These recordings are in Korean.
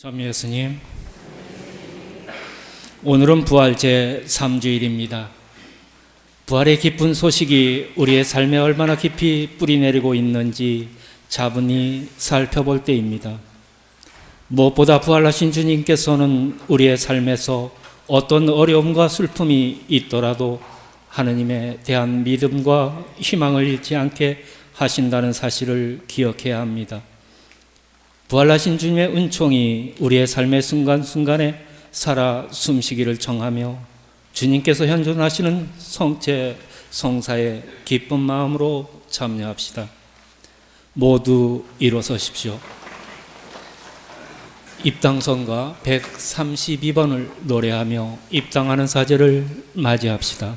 전미 예수님, 오늘은 부활 제3주일입니다. 부활의 기쁜 소식이 우리의 삶에 얼마나 깊이 뿌리내리고 있는지 차분히 살펴볼 때입니다. 무엇보다 부활하신 주님께서는 우리의 삶에서 어떤 어려움과 슬픔이 있더라도 하느님에 대한 믿음과 희망을 잃지 않게 하신다는 사실을 기억해야 합니다. 부활하신 주님의 은총이 우리의 삶의 순간순간에 살아 숨쉬기를 청하며 주님께서 현존하시는 성체 성사에 기쁜 마음으로 참여합시다. 모두 일어서십시오. 입당선가 132번을 노래하며 입당하는 사제를 맞이합시다.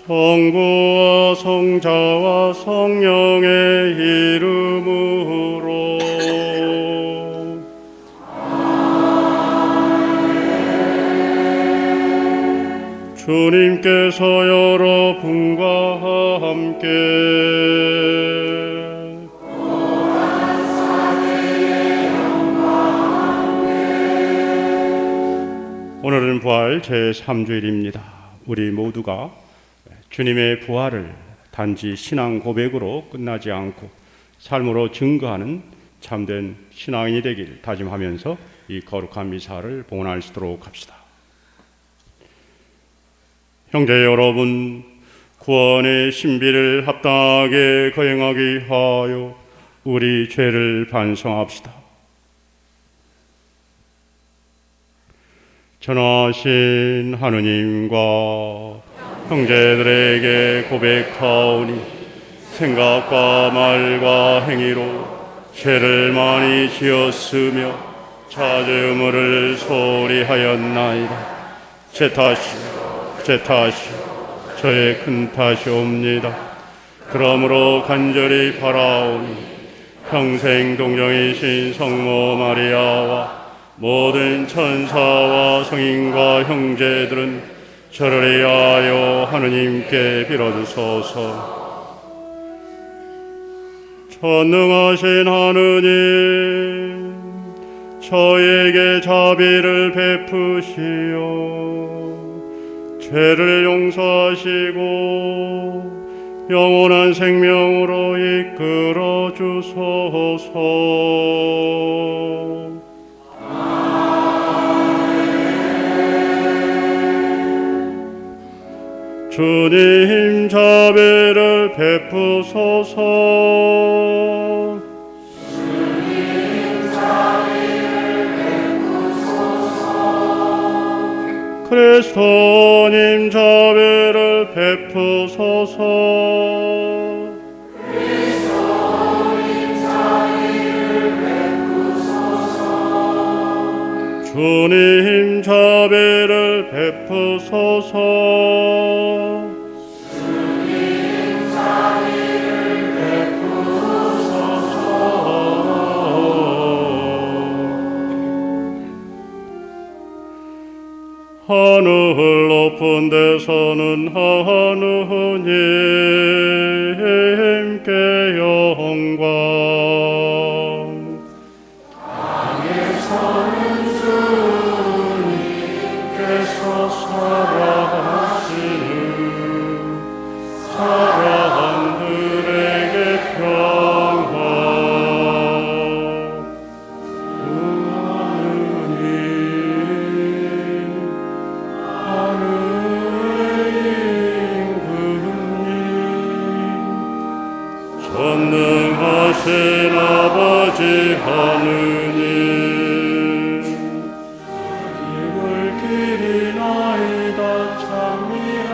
성부와 성자와 성령의 이름으로 주님께서 여러분과 함께 오늘은 부활 제3주일입니다. 우리 모두가 주님의 부활을 단지 신앙 고백으로 끝나지 않고 삶으로 증거하는 참된 신앙인이 되길 다짐하면서 이 거룩한 미사를 봉헌할 수 있도록 합시다. 형제 여러분, 구원의 신비를 합당하게 거행하기 하여 우리 죄를 반성합시다. 전하신 하느님과 형제들에게 고백하오니 생각과 말과 행위로 죄를 많이 지었으며 자죄의무를 소홀히 하였나이다. 제 탓이요 저의 큰 탓이옵니다. 그러므로 간절히 바라오니 평생 동정이신 성모 마리아와 모든 천사와 성인과 형제들은 저를 위하여 하느님께 빌어주소서. 전능하신 하느님, 저에게 자비를 베푸시어 죄를 용서하시고 영원한 생명으로 이끌어 주소서. 주님 자비를 베푸소서. 주님 자비를 베푸소서. 그리스도님 자비를 베푸소서. 그리스도님 자비를 베푸소서. 주님 자비를 베푸소서. 하늘 높은 데서는 하느님께 영광, 땅에서는 주님께서 살아가시는 사람들에게 평화. 전능하신 아버지 하느님, 이물 길이나이다 찬미하나이다.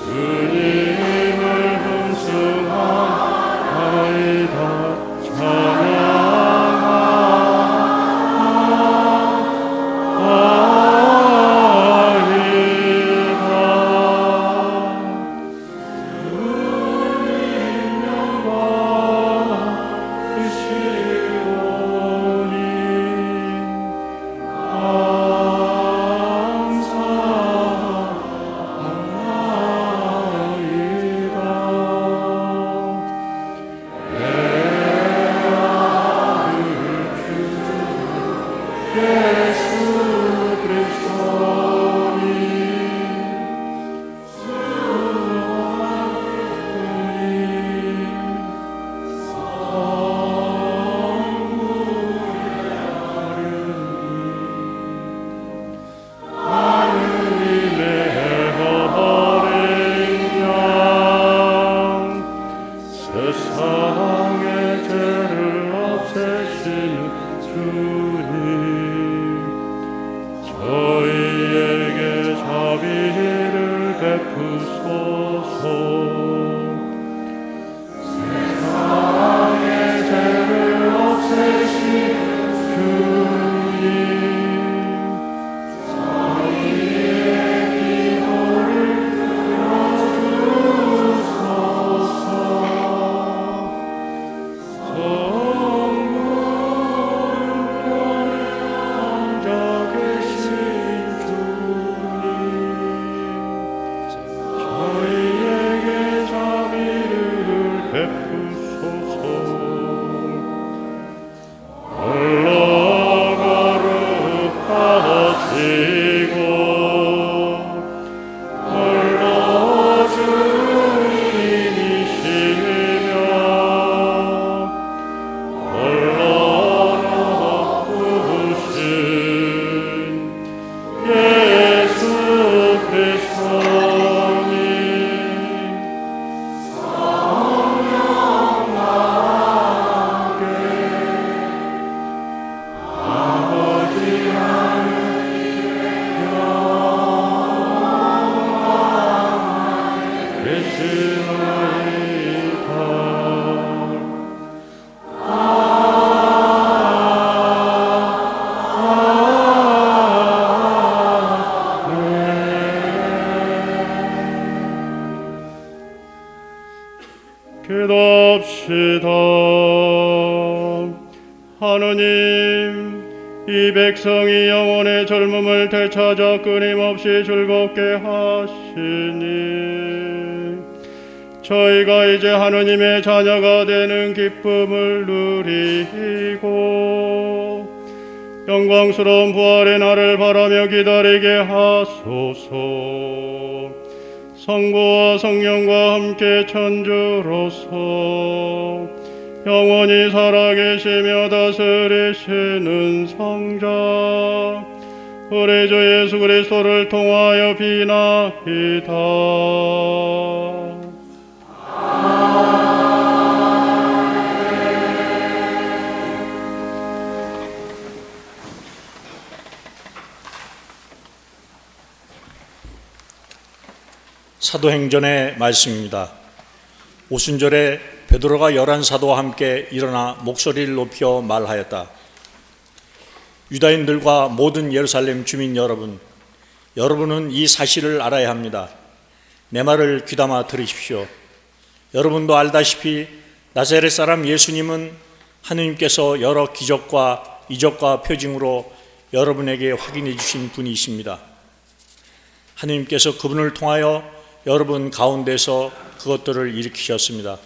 주님을 hum승하나이다 세상의 죄를 없애시는 주님, 저희에게 자비를 베푸소서. 세상의 죄를 없애시는 주님, 저희의 기도를 들어주소서. 기도합시다. 하느님, 이 백성이 영혼의 젊음을 되찾아 끊임없이 즐겁게 하시니 저희가 이제 하느님의 자녀가 되는 기쁨을 누리고 영광스러운 부활의 날을 바라며 기다리게 하소서. 성부와 성령과 함께 천주로서 영원히 살아계시며 다스리시는 성자 우리 주 예수 그리스도를 통하여 비나이다. 사도행전의 말씀입니다. 오순절에 베드로가 11 사도와 함께 일어나 목소리를 높여 말하였다. 유다인들과 모든 예루살렘 주민 여러분, 여러분은 이 사실을 알아야 합니다. 내 말을 귀담아 들으십시오. 여러분도 알다시피 나사렛 사람 예수님은 하느님께서 여러 기적과 이적과 표징으로 여러분에게 확인해 주신 분이십니다. 하느님께서 그분을 통하여 여러분 가운데서 그것들을 일으키셨습니다.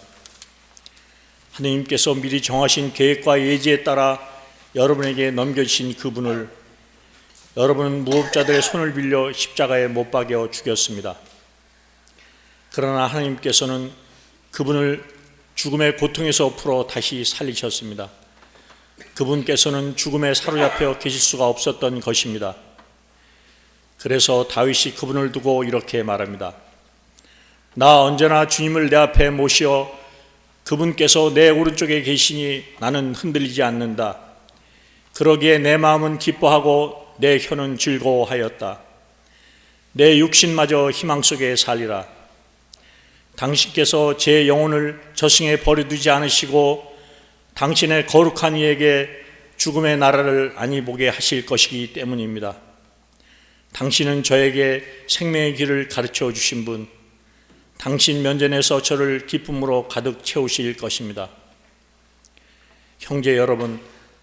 하느님께서 미리 정하신 계획과 예지에 따라 여러분에게 넘겨주신 그분을 여러분은 무법자들의 손을 빌려 십자가에 못 박여 죽였습니다. 그러나 하나님께서는 그분을 죽음의 고통에서 풀어 다시 살리셨습니다. 그분께서는 죽음에 사로잡혀 계실 수가 없었던 것입니다. 그래서 다윗이 그분을 두고 이렇게 말합니다. 나 언제나 주님을 내 앞에 모시어 그분께서 내 오른쪽에 계시니 나는 흔들리지 않는다. 그러기에 내 마음은 기뻐하고 내 혀는 즐거워하였다. 내 육신마저 희망 속에 살리라. 당신께서 제 영혼을 저승에 버려두지 않으시고 당신의 거룩한 이에게 죽음의 나라를 아니 보게 하실 것이기 때문입니다. 당신은 저에게 생명의 길을 가르쳐 주신 분, 당신 면전에서 저를 기쁨으로 가득 채우실 것입니다. 형제 여러분,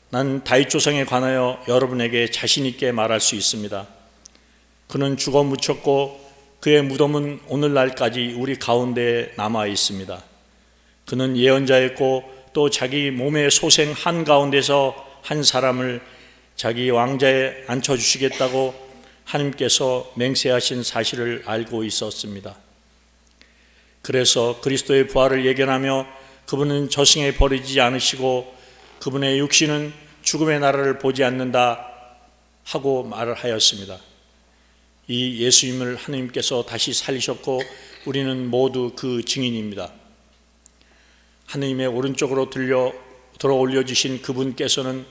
난 다윗 조상에 관하여 여러분에게 자신 있게 말할 수 있습니다. 그는 죽어 묻혔고 그의 무덤은 오늘날까지 우리 가운데에 남아 있습니다. 그는 예언자였고 또 자기 몸의 소생 한가운데서 한 사람을 자기 왕자에 앉혀주시겠다고 하나님께서 맹세하신 사실을 알고 있었습니다. 그래서 그리스도의 부활을 예견하며 그분은 저승에 버리지 않으시고 그분의 육신은 죽음의 나라를 보지 않는다 하고 말을 하였습니다. 이 예수님을 하나님께서 다시 살리셨고 우리는 모두 그 증인입니다. 하나님의 오른쪽으로 들어 올려주신 그분께서는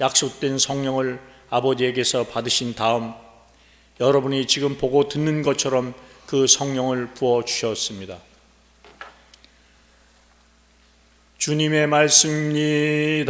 약속된 성령을 아버지에게서 받으신 다음 여러분이 지금 보고 듣는 것처럼 그 성령을 부어주셨습니다. 주님의 말씀입니다.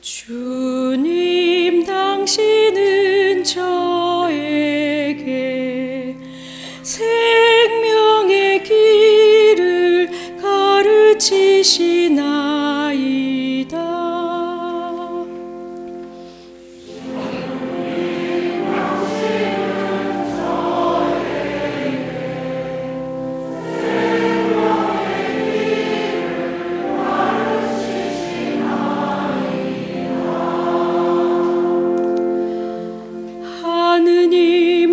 주님, 당신은 저에게 생명의 길을 가르치시나이다.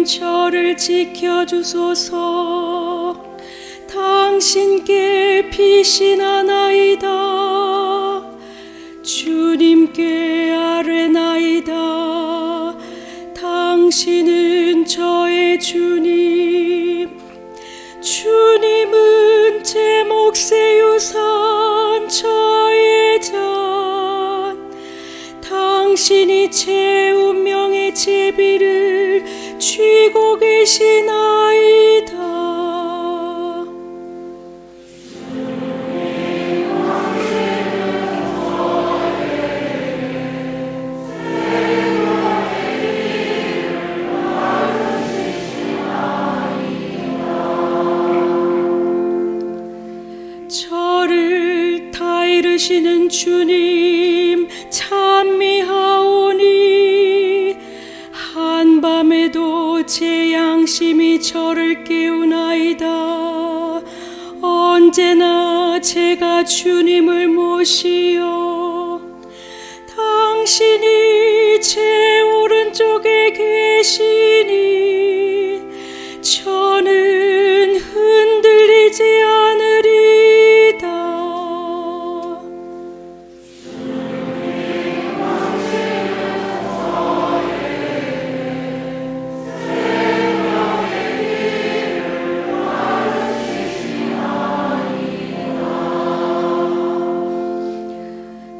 저를 지켜주소서. 당신께 피신하나이다. 주님께 아뢰나이다. 당신은 저의 주님. 주님은 제 몫의 유산, 저의 잔. 당신이 제 운명의 제비를 쥐고 계시나이다. 저를 다 이루시는 주님 찬미하오니 한밤에도 제 제 양심이 저를 깨우나이다. 언제나 제가 주님을 모시어 당신이 제 오른쪽에 계시니 저는 흔들리지 않으리다.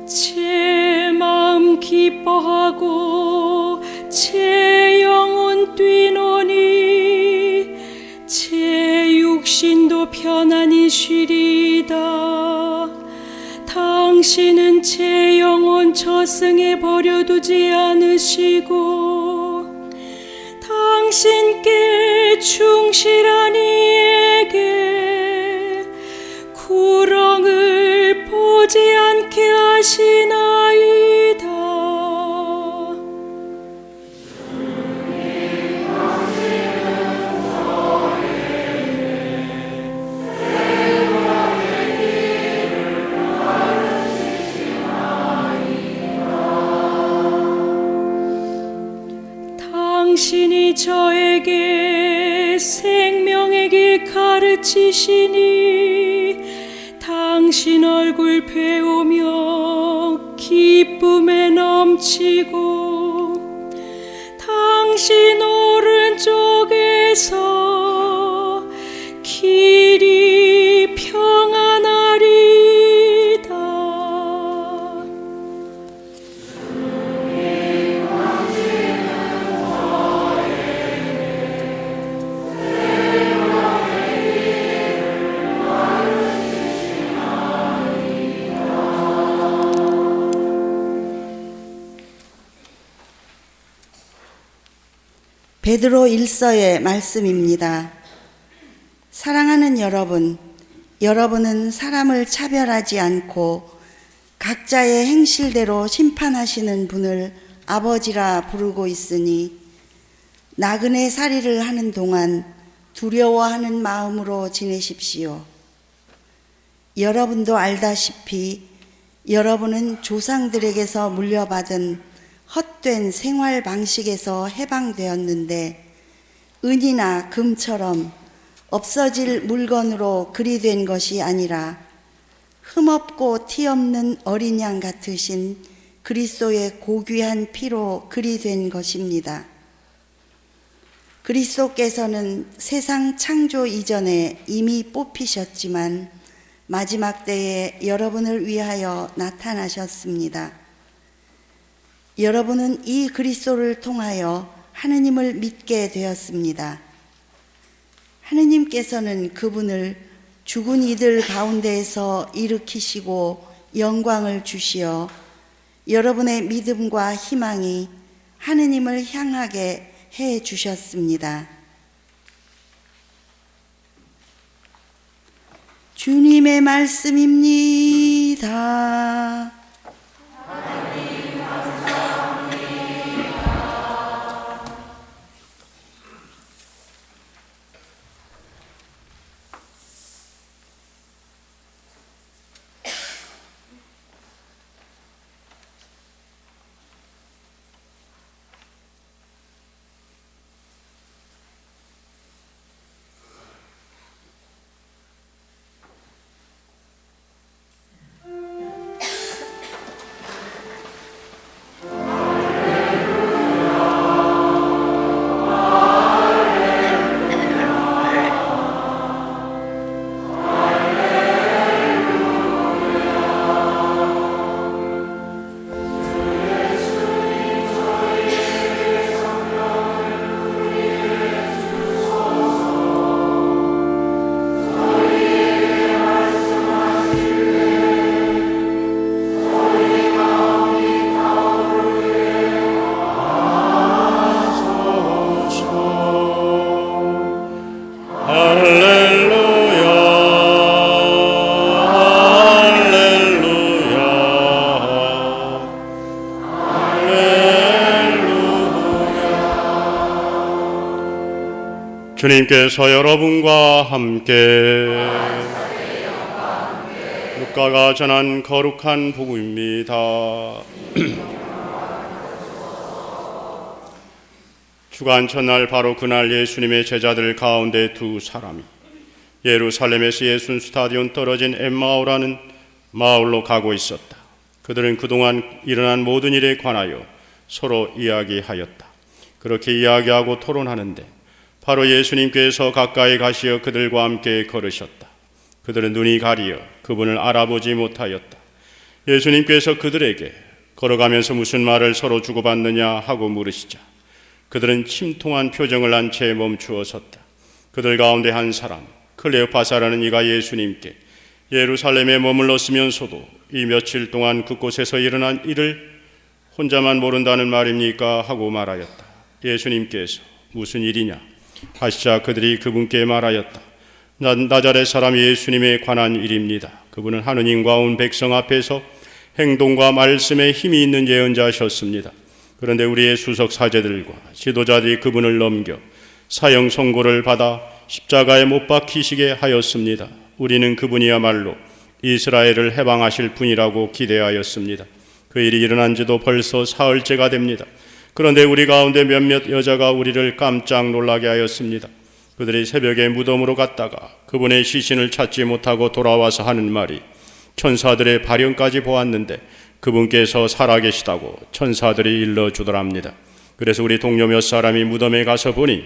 제 마음 기뻐하고 제 영혼 뛰노니 제 육신도 편안히 쉬리이다. 당신은 제 영혼 저승에 버려두지 않으시고 당신께 충실한 이에게 구렁을 보지 않게 하시나이다. 당신이 저에게 생명의 길 가르치시니 당신 얼굴 배우며 기쁨에 넘치고 당신 오른쪽에서 길이 평안하리다. 베드로 1서의 말씀입니다. 사랑하는 여러분, 여러분은 사람을 차별하지 않고 각자의 행실대로 심판하시는 분을 아버지라 부르고 있으니 나그네 살이를 하는 동안 두려워하는 마음으로 지내십시오. 여러분도 알다시피 여러분은 조상들에게서 물려받은 헛된 생활 방식에서 해방되었는데 은이나 금처럼 없어질 물건으로 그리 된 것이 아니라 흠없고 티 없는 어린 양 같으신 그리스도의 고귀한 피로 그리 된 것입니다. 그리스도께서는 세상 창조 이전에 이미 뽑히셨지만 마지막 때에 여러분을 위하여 나타나셨습니다. 여러분은 이 그리스도를 통하여 하느님을 믿게 되었습니다. 하느님께서는 그분을 죽은 이들 가운데에서 일으키시고 영광을 주시어 여러분의 믿음과 희망이 하느님을 향하게 해 주셨습니다. 주님의 말씀입니다. 주님께서 여러분과 함께 루카가 전한 거룩한 복음입니다. 주간 첫날 바로 그날 예수님의 제자들 가운데 두 사람이 예루살렘에서 예순 스타디온 떨어진 엠마오라는 마을로 가고 있었다. 그들은 그동안 일어난 모든 일에 관하여 서로 이야기하였다. 그렇게 이야기하고 토론하는데 바로 예수님께서 가까이 가시어 그들과 함께 걸으셨다. 그들은 눈이 가리어 그분을 알아보지 못하였다. 예수님께서 그들에게 걸어가면서 무슨 말을 서로 주고받느냐 하고 물으시자 그들은 침통한 표정을 한 채 멈추어 섰다. 그들 가운데 한 사람 클레오파사라는 이가 예수님께 예루살렘에 머물렀으면서도 이 며칠 동안 그곳에서 일어난 일을 혼자만 모른다는 말입니까? 하고 말하였다. 예수님께서 무슨 일이냐 하시자 그들이 그분께 말하였다. 나자렛 사람 예수님에 관한 일입니다. 그분은 하느님과 온 백성 앞에서 행동과 말씀에 힘이 있는 예언자셨습니다. 그런데 우리의 수석 사제들과 지도자들이 그분을 넘겨 사형 선고를 받아 십자가에 못 박히시게 하였습니다. 우리는 그분이야말로 이스라엘을 해방하실 분이라고 기대하였습니다. 그 일이 일어난 지도 벌써 사흘째가 됩니다. 그런데 우리 가운데 몇몇 여자가 우리를 깜짝 놀라게 하였습니다. 그들이 새벽에 무덤으로 갔다가 그분의 시신을 찾지 못하고 돌아와서 하는 말이 천사들의 발현까지 보았는데 그분께서 살아계시다고 천사들이 일러주더랍니다. 그래서 우리 동료 몇 사람이 무덤에 가서 보니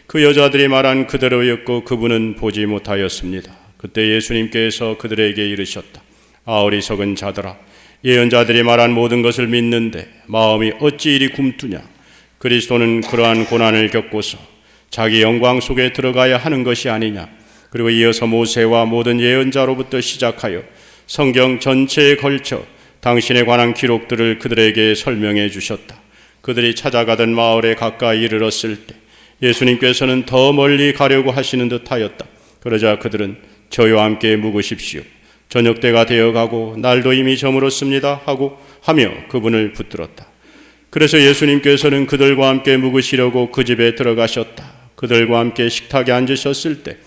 그 여자들이 말한 그대로였고 그분은 보지 못하였습니다. 그때 예수님께서 그들에게 이르셨다. 어리석은 자들아, 예언자들이 말한 모든 것을 믿는데 마음이 어찌 이리 굼뜨냐. 그리스도는 그러한 고난을 겪고서 자기 영광 속에 들어가야 하는 것이 아니냐. 그리고 이어서 모세와 모든 예언자로부터 시작하여 성경 전체에 걸쳐 당신에 관한 기록들을 그들에게 설명해 주셨다. 그들이 찾아가던 마을에 가까이 이르렀을 때 예수님께서는 더 멀리 가려고 하시는 듯 하였다. 그러자 그들은 저희와 함께 묵으십시오. 저녁 때가 되어가고 날도 이미 저물었습니다 하며 그분을 붙들었다. 그래서 예수님께서는 그들과 함께 묵으시려고 그 집에 들어가셨다. 그들과 함께 식탁에 앉으셨을 때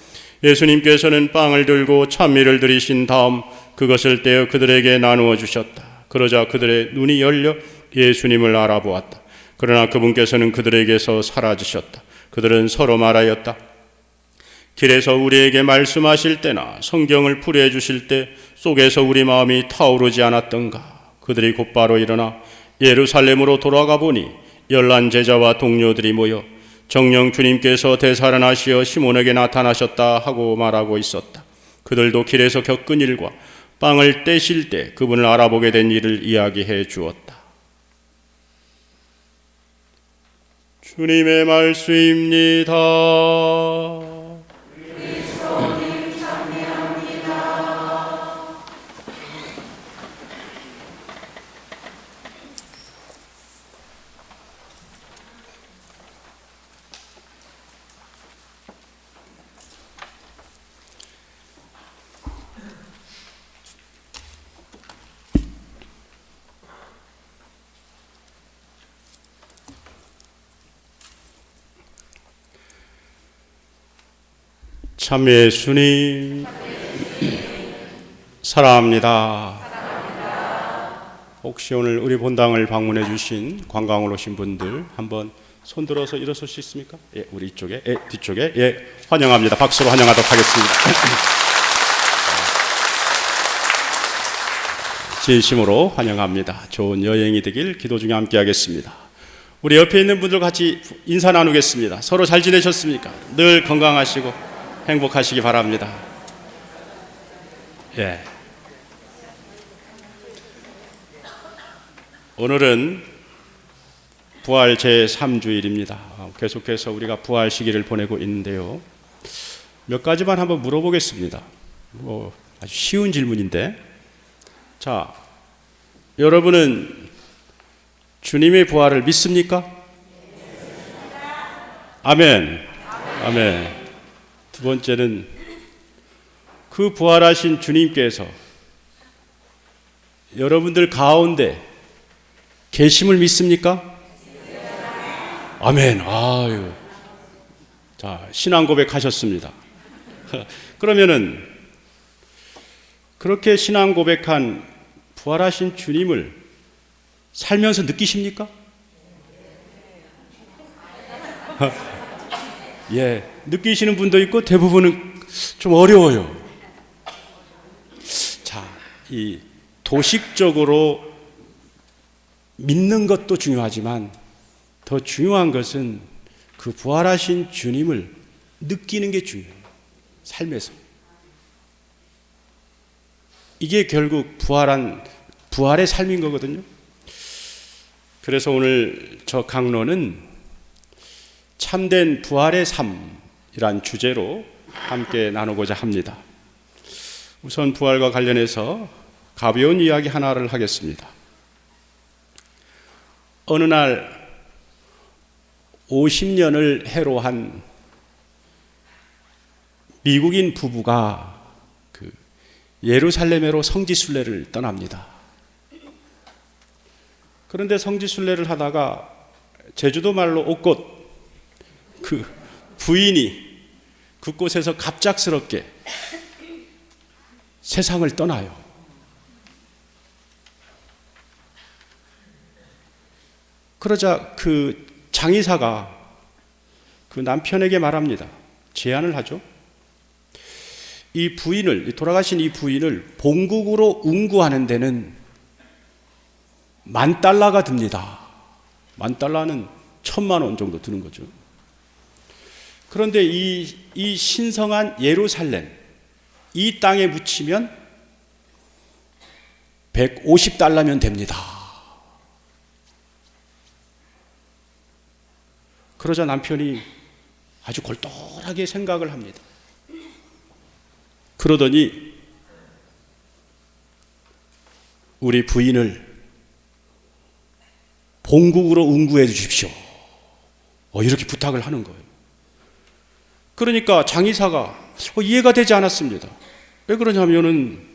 예수님께서는 빵을 들고 찬미를 드리신 다음 그것을 떼어 그들에게 나누어 주셨다. 그러자 그들의 눈이 열려 예수님을 알아보았다. 그러나 그분께서는 그들에게서 사라지셨다. 그들은 서로 말하였다. 길에서 우리에게 말씀하실 때나 성경을 풀이해 주실 때 속에서 우리 마음이 타오르지 않았던가. 그들이 곧바로 일어나 예루살렘으로 돌아가 보니 열난 제자와 동료들이 모여 정령 주님께서 되살아나시어 시몬에게 나타나셨다 하고 말하고 있었다. 그들도 길에서 겪은 일과 빵을 떼실 때 그분을 알아보게 된 일을 이야기해 주었다. 주님의 말씀입니다. 참 예수님 사랑합니다. 혹시 오늘 우리 본당을 방문해 주신 관광을 오신 분들 한번 손들어서 일어설 수 있습니까? 예, 우리 이쪽에, 예, 뒤쪽에, 예, 환영합니다. 박수로 환영하도록 하겠습니다. 진심으로 환영합니다. 좋은 여행이 되길 기도 중에 함께 하겠습니다. 우리 옆에 있는 분들 같이 인사 나누겠습니다. 서로 잘 지내셨습니까? 늘 건강하시고 행복하시기 바랍니다. 예. 오늘은 부활 제3주일입니다. 계속해서 우리가 부활 시기를 보내고 있는데요. 몇 가지만 한번 물어보겠습니다. 아주 쉬운 질문인데, 자, 여러분은 주님의 부활을 믿습니까? 아멘. 아멘. 두 번째는 그 부활하신 주님께서 여러분들 가운데 계심을 믿습니까? 아멘. 아유, 자, 신앙 고백하셨습니다. 그러면은 그렇게 신앙 고백한 부활하신 주님을 살면서 느끼십니까? 예, 느끼시는 분도 있고 대부분은 좀 어려워요. 자, 이 도식적으로 믿는 것도 중요하지만 더 중요한 것은 그 부활하신 주님을 느끼는 게 중요해요. 삶에서. 이게 결국 부활의 삶인 거거든요. 그래서 오늘 저 강론은 참된 부활의 삶이란 주제로 함께 나누고자 합니다. 우선 부활과 관련해서 가벼운 이야기 하나를 하겠습니다. 어느 날 50년을 해로한 미국인 부부가 그 예루살렘으로 성지순례를 떠납니다. 그런데 성지순례를 하다가 제주도 말로 옥곳 그 부인이 그곳에서 갑작스럽게 세상을 떠나요. 그러자 그 장의사가 그 남편에게 말합니다. 제안을 하죠. 이 부인을, 돌아가신 이 부인을 본국으로 운구하는 데는 $10,000가 듭니다. $10,000는 1,000,000원 정도 드는 거죠. 그런데 이 신성한 예루살렘, 이 땅에 묻히면 $150면 됩니다. 그러자 남편이 아주 골똘하게 생각을 합니다. 그러더니 우리 부인을 본국으로 운구해 주십시오. 이렇게 부탁을 하는 거예요. 그러니까 장의사가 이해가 되지 않았습니다. 왜 그러냐면은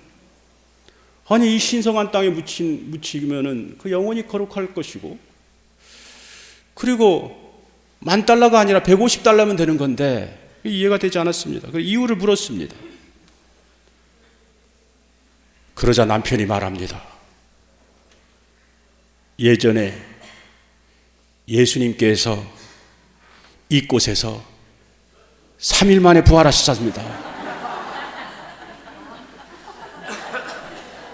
아니 이 신성한 땅에 묻히면은 그 영원히 거룩할 것이고 그리고 $10,000가 아니라 $150면 되는 건데 이해가 되지 않았습니다. 그 이유를 물었습니다. 그러자 남편이 말합니다. 예전에 예수님께서 이곳에서 3일 만에 부활하셨습니다.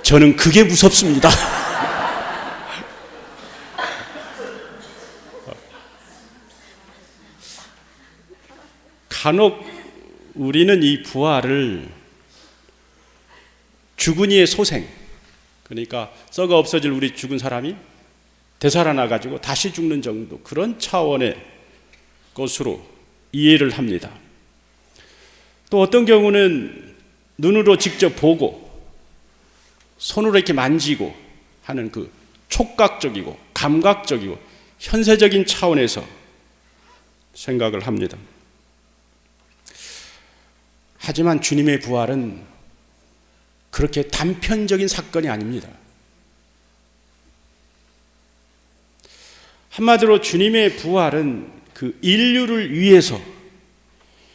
저는 그게 무섭습니다. 간혹 우리는 이 부활을 죽은 이의 소생, 그러니까 썩어 없어질 우리 죽은 사람이 되살아나가지고 다시 죽는 정도, 그런 차원의 것으로 이해를 합니다. 또 어떤 경우는 눈으로 직접 보고 손으로 이렇게 만지고 하는 그 촉각적이고 감각적이고 현세적인 차원에서 생각을 합니다. 하지만 주님의 부활은 그렇게 단편적인 사건이 아닙니다. 한마디로 주님의 부활은 그 인류를 위해서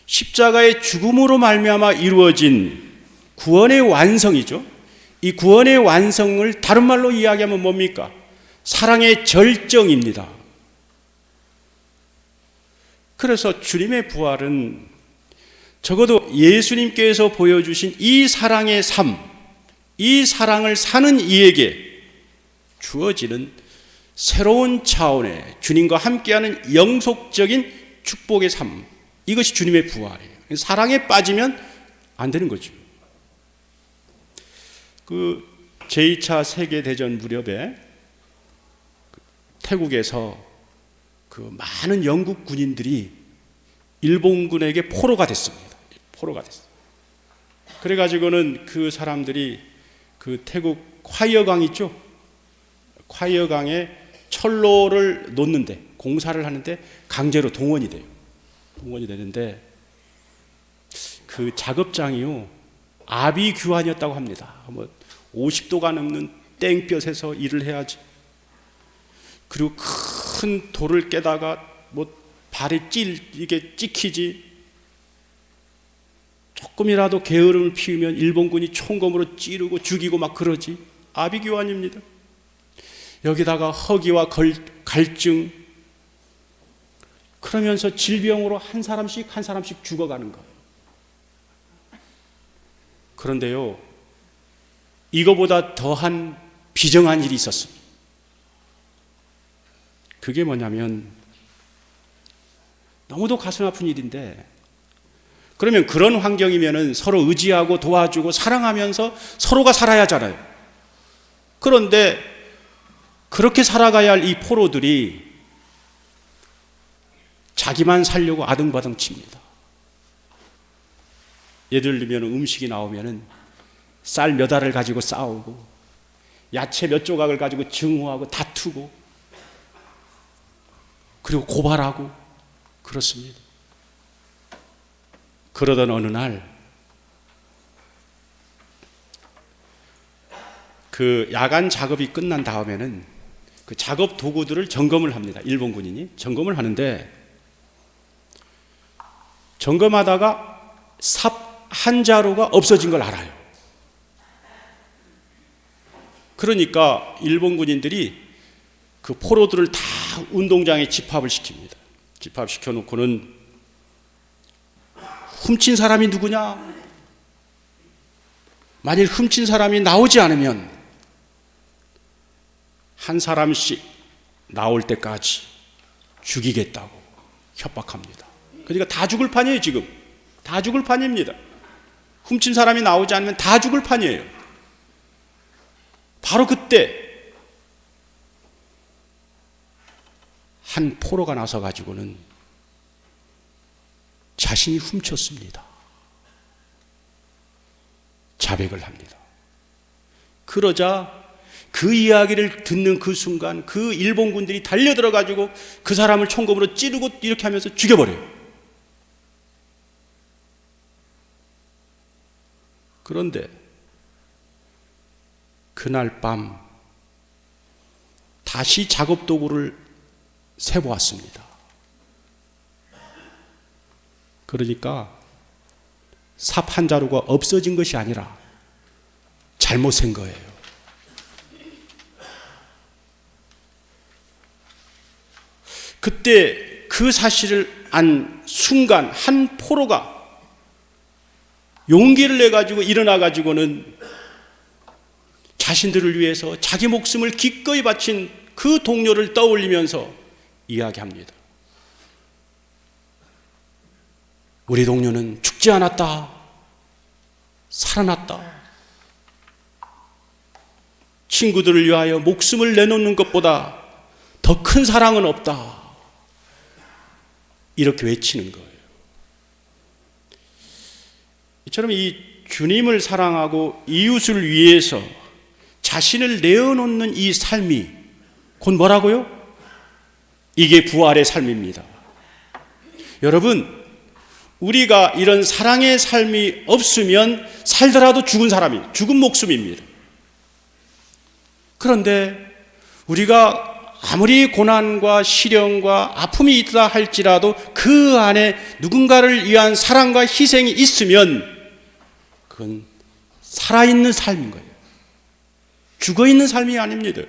십자가의 죽음으로 말미암아 이루어진 구원의 완성이죠. 이 구원의 완성을 다른 말로 이야기하면 뭡니까? 사랑의 절정입니다. 그래서 주님의 부활은 적어도 예수님께서 보여주신 이 사랑의 삶, 이 사랑을 사는 이에게 주어지는 새로운 차원의 주님과 함께하는 영속적인 축복의 삶, 이것이 주님의 부활이에요. 사랑에 빠지면 안 되는 거죠. 그 제2차 세계대전 무렵에 태국에서 그 많은 영국 군인들이 일본군에게 포로가 됐습니다. 포로가 됐어요. 그래가지고는 그 사람들이 그 태국 콰이어강 있죠? 콰이어강에 철로를 놓는데, 공사를 하는데 강제로 동원이 돼요. 동원이 되는데 그 작업장이요, 아비규환이었다고 합니다. 50도가 넘는 땡볕에서 일을 해야지. 그리고 큰 돌을 깨다가 발에 이게 찍히지. 조금이라도 게으름을 피우면 일본군이 총검으로 찌르고 죽이고 막 그러지. 아비규환입니다. 여기다가 허기와 갈증, 그러면서 질병으로 한 사람씩 죽어가는 거예요. 그런데요, 이거보다 더한 비정한 일이 있었습니다. 그게 뭐냐면, 너무도 가슴 아픈 일인데, 그러면 그런 환경이면은 서로 의지하고 도와주고 사랑하면서 서로가 살아야 하잖아요. 그런데 그렇게 살아가야 할 이 포로들이 자기만 살려고 아등바등 칩니다. 예를 들면 음식이 나오면은 쌀 몇 알을 가지고 싸우고, 야채 몇 조각을 가지고 증오하고 다투고, 그리고 고발하고 그렇습니다. 그러던 어느 날 그 야간 작업이 끝난 다음에는 그 작업 도구들을 점검을 합니다. 일본 군인이 점검을 하는데, 점검하다가 삽 한 자루가 없어진 걸 알아요. 그러니까 일본 군인들이 그 포로들을 다 운동장에 집합을 시킵니다. 집합시켜 놓고는 훔친 사람이 누구냐? 만일 훔친 사람이 나오지 않으면 한 사람씩 나올 때까지 죽이겠다고 협박합니다. 그러니까 다 죽을 판이에요. 지금 다 죽을 판입니다. 훔친 사람이 나오지 않으면 다 죽을 판이에요. 바로 그때 한 포로가 나서 가지고는 자신이 훔쳤습니다. 자백을 합니다. 그러자 그 이야기를 듣는 그 순간 그 일본군들이 달려들어 가지고 그 사람을 총검으로 찌르고 이렇게 하면서 죽여버려요. 그런데 그날 밤 다시 작업 도구를 세보았습니다. 그러니까 삽 한 자루가 없어진 것이 아니라 잘못 센 거예요. 그때 그 사실을 안 순간 한 포로가 용기를 내가지고 일어나가지고는 자신들을 위해서 자기 목숨을 기꺼이 바친 그 동료를 떠올리면서 이야기합니다. 우리 동료는 죽지 않았다. 살아났다. 친구들을 위하여 목숨을 내놓는 것보다 더 큰 사랑은 없다. 이렇게 외치는 거예요. 이처럼 이 주님을 사랑하고 이웃을 위해서 자신을 내어놓는 이 삶이 곧 뭐라고요? 이게 부활의 삶입니다. 여러분, 우리가 이런 사랑의 삶이 없으면 살더라도 죽은 목숨입니다. 그런데 우리가 아무리 고난과 시련과 아픔이 있다 할지라도 그 안에 누군가를 위한 사랑과 희생이 있으면 그건 살아있는 삶인 거예요. 죽어있는 삶이 아닙니다.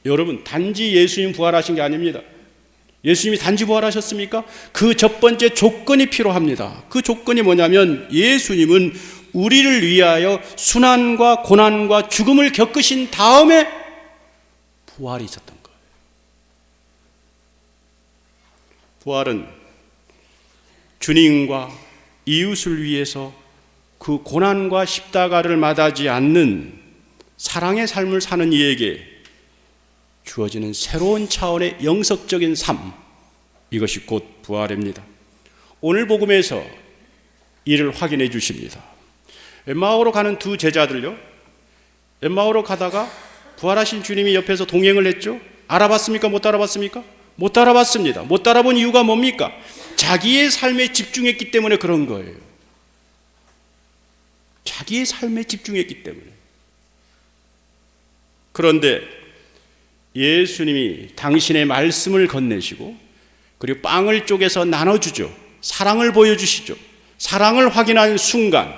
여러분, 단지 예수님 부활하신 게 아닙니다. 예수님이 단지 부활하셨습니까? 그 첫 번째 조건이 필요합니다. 그 조건이 뭐냐면 예수님은 우리를 위하여 순환과 고난과 죽음을 겪으신 다음에 부활이 있었던 거예요. 부활은 주님과 이웃을 위해서 그 고난과 십자가를 마다하지 않는 사랑의 삶을 사는 이에게 주어지는 새로운 차원의 영성적인 삶, 이것이 곧 부활입니다. 오늘 복음에서 이를 확인해 주십니다. 엠마오로 가는 두 제자들요, 엠마오로 가다가 부활하신 주님이 옆에서 동행을 했죠. 알아봤습니까? 못 알아봤습니까? 못 알아봤습니다. 못 알아본 이유가 뭡니까? 자기의 삶에 집중했기 때문에 그런 거예요. 자기의 삶에 집중했기 때문에. 그런데 예수님이 당신의 말씀을 건네시고 그리고 빵을 쪼개서 나눠주죠. 사랑을 보여주시죠. 사랑을 확인한 순간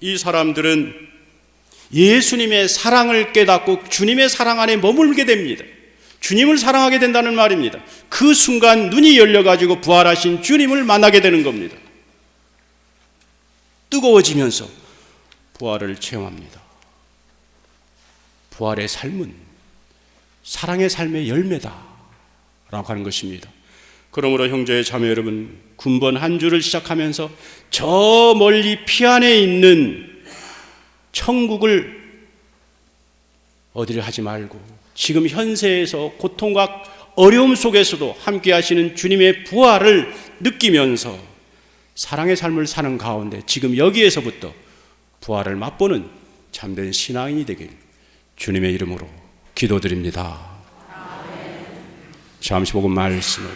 이 사람들은 예수님의 사랑을 깨닫고 주님의 사랑 안에 머물게 됩니다. 주님을 사랑하게 된다는 말입니다. 그 순간 눈이 열려가지고 부활하신 주님을 만나게 되는 겁니다. 뜨거워지면서 부활을 체험합니다. 부활의 삶은 사랑의 삶의 열매다 라고 하는 것입니다. 그러므로 형제 자매 여러분, 군번 한 주를 시작하면서 저 멀리 피안에 있는 천국을 어디를 하지 말고 지금 현세에서 고통과 어려움 속에서도 함께 하시는 주님의 부활을 느끼면서 사랑의 삶을 사는 가운데 지금 여기에서부터 부활을 맛보는 참된 신앙인이 되길 주님의 이름으로 기도드립니다. 잠시 복음 말씀을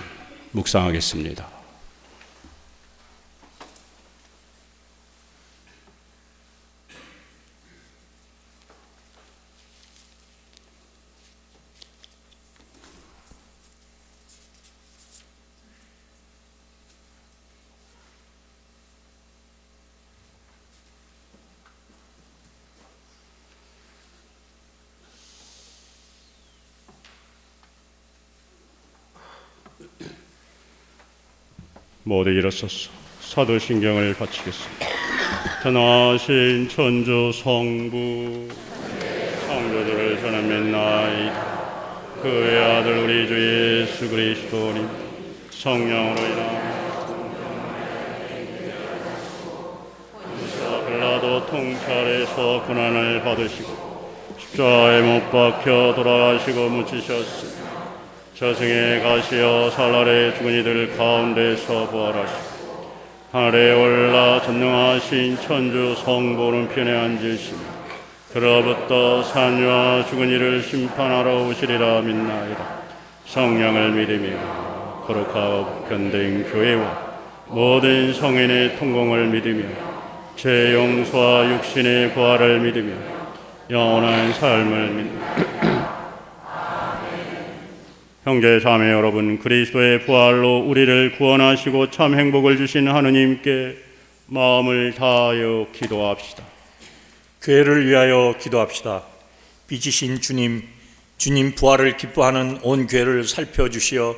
묵상하겠습니다. 모두 일어서서 사도신경을 바치겠습니다. 전하신 천주 성부 성도들을 저는 믿나이다. 그의 아들 우리 주 예수 그리스도님 성령으로 인하여 빌라도 통찰에서 고난을 받으시고 십자가에 못 박혀 돌아가시고 묻히셨으니 저승에 가시어 살날에 죽은 이들 가운데서 부활하시고 하늘에 올라 전능하신 천주 성부는 편에 앉으시며 그로부터 산유와 죽은 이를 심판하러 오시리라 믿나이다. 성령을 믿으며 거룩하고 견된 교회와 모든 성인의 통공을 믿으며 죄 용서와 육신의 부활을 믿으며 영원한 삶을 믿습니다. 형제 자매 여러분, 그리스도의 부활로 우리를 구원하시고 참 행복을 주신 하느님께 마음을 다하여 기도합시다. 교회를 위하여 기도합시다. 빚으신 주님 부활을 기뻐하는 온 교회를 살펴주시어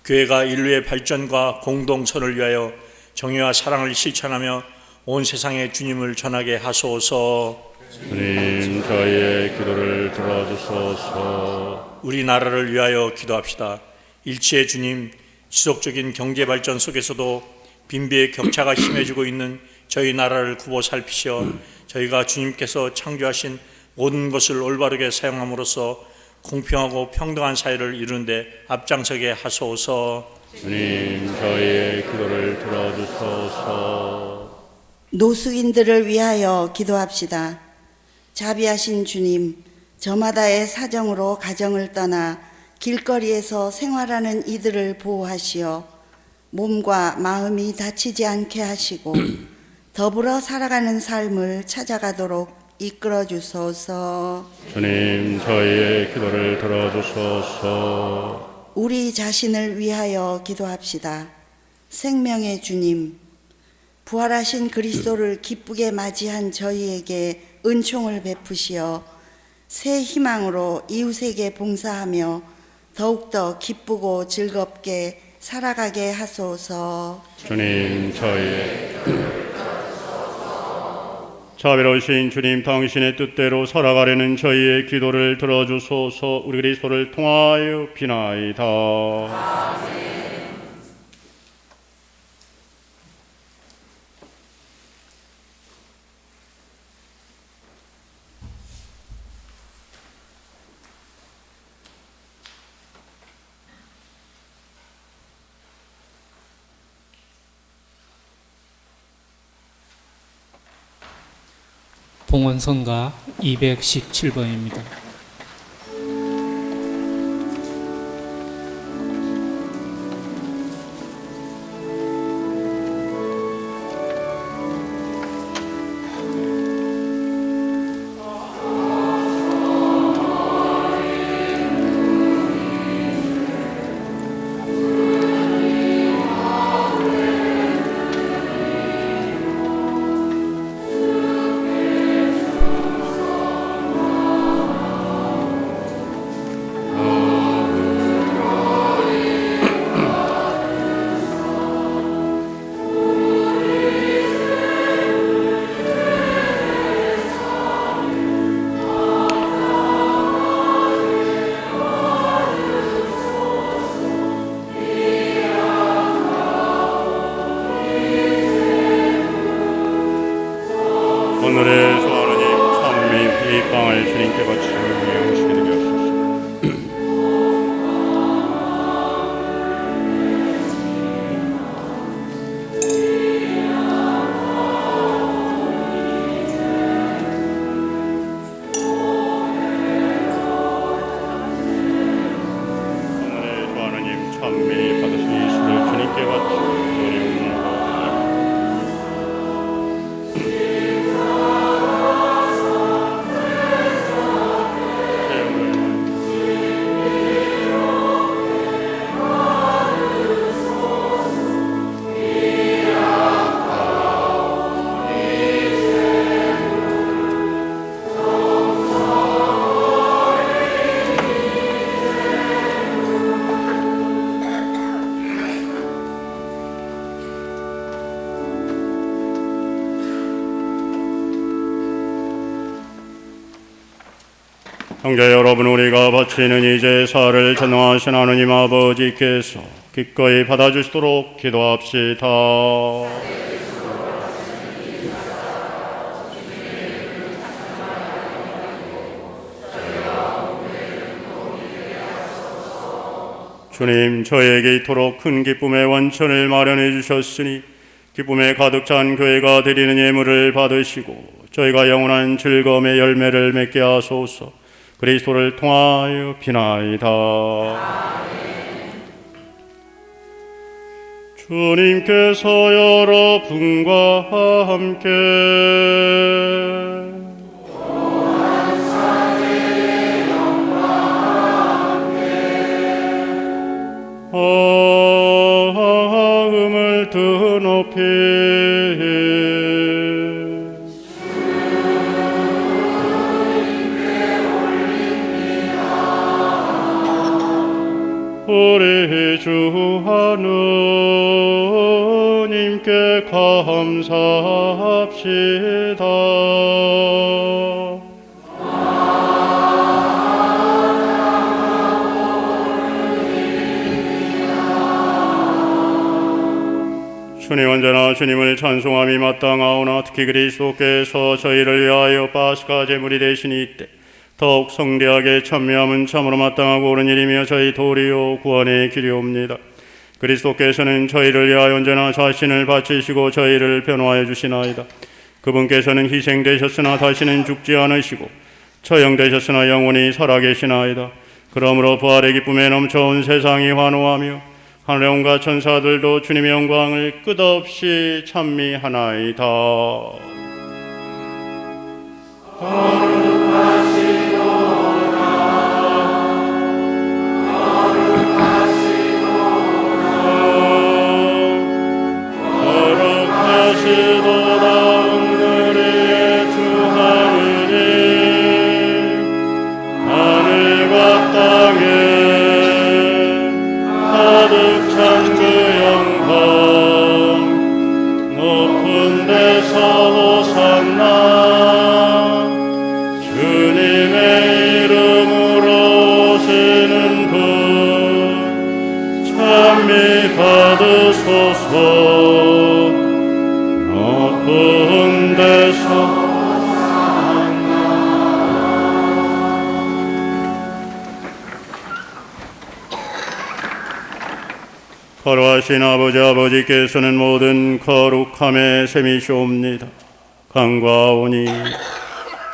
교회가 인류의 발전과 공동선을 위하여 정의와 사랑을 실천하며 온 세상에 주님을 전하게 하소서. 주님, 저희의 기도를 들어주소서. 우리나라를 위하여 기도합시다. 일치의 주님, 지속적인 경제 발전 속에서도 빈부의 격차가 심해지고 있는 저희 나라를 굽어 살피시어 저희가 주님께서 창조하신 모든 것을 올바르게 사용함으로써 공평하고 평등한 사회를 이루는 데 앞장서게 하소서. 주님, 저희의 기도를 들어주소서. 노숙인들을 위하여 기도합시다. 자비하신 주님, 저마다의 사정으로 가정을 떠나 길거리에서 생활하는 이들을 보호하시어 몸과 마음이 다치지 않게 하시고 더불어 살아가는 삶을 찾아가도록 이끌어 주소서. 주님, 저희의 기도를 들어주소서. 우리 자신을 위하여 기도합시다. 생명의 주님, 부활하신 그리스도를 기쁘게 맞이한 저희에게 은총을 베푸시어 새 희망으로 이웃에게 봉사하며 더욱더 기쁘고 즐겁게 살아가게 하소서. 주님, 저희의 자비로우신 주님, 당신의 뜻대로 살아가려는 저희의 기도를 들어주소서. 우리 그리스도를 통하여 비나이다. 아멘. 봉헌성가 217번입니다. 형제 여러분, 우리가 바치는 이 제사를 전능하신 하느님 아버지께서 기꺼이 받아주시도록 기도합시다. 주님, 저에게 이토록 큰 기쁨의 원천을 마련해 주셨으니 기쁨에 가득 찬 교회가 드리는 예물을 받으시고 저희가 영원한 즐거움의 열매를 맺게 하소서. 그리스도를 통하여 비나이다. 주님께서 여러분과 함께 마음을 드높이 우리 주 하느님께 감사합시다. 주님, 언제나 주님을 찬송함이 마땅하오나 특히 그리스도께서 저희를 위하여 파스가 제물이 되시니 이때 더욱 성대하게 참여함은 참으로 마땅하고 옳은 일이며 저희 도리요 구원의 길이옵니다. 그리스도께서는 저희를 위하여 언제나 자신을 바치시고 저희를 변호하여 주시나이다. 그분께서는 희생되셨으나 다시는 죽지 않으시고 처형되셨으나 영원히 살아계시나이다. 그러므로 부활의 기쁨에 넘쳐온 세상이 환호하며 하늘의 온갖 천사들도 주님의 영광을 끝없이 찬미하나이다. 거룩하시도다 오늘의 주 하느님, 하늘과 땅에 가득 찬 그 영광, 높은 데서 호산나. 주님의 이름으로 오시는 분 찬미 받으소서. 높은 데서 거룩하신 아버지께서는 모든 거룩함의 셈이시옵니다. 간과하오니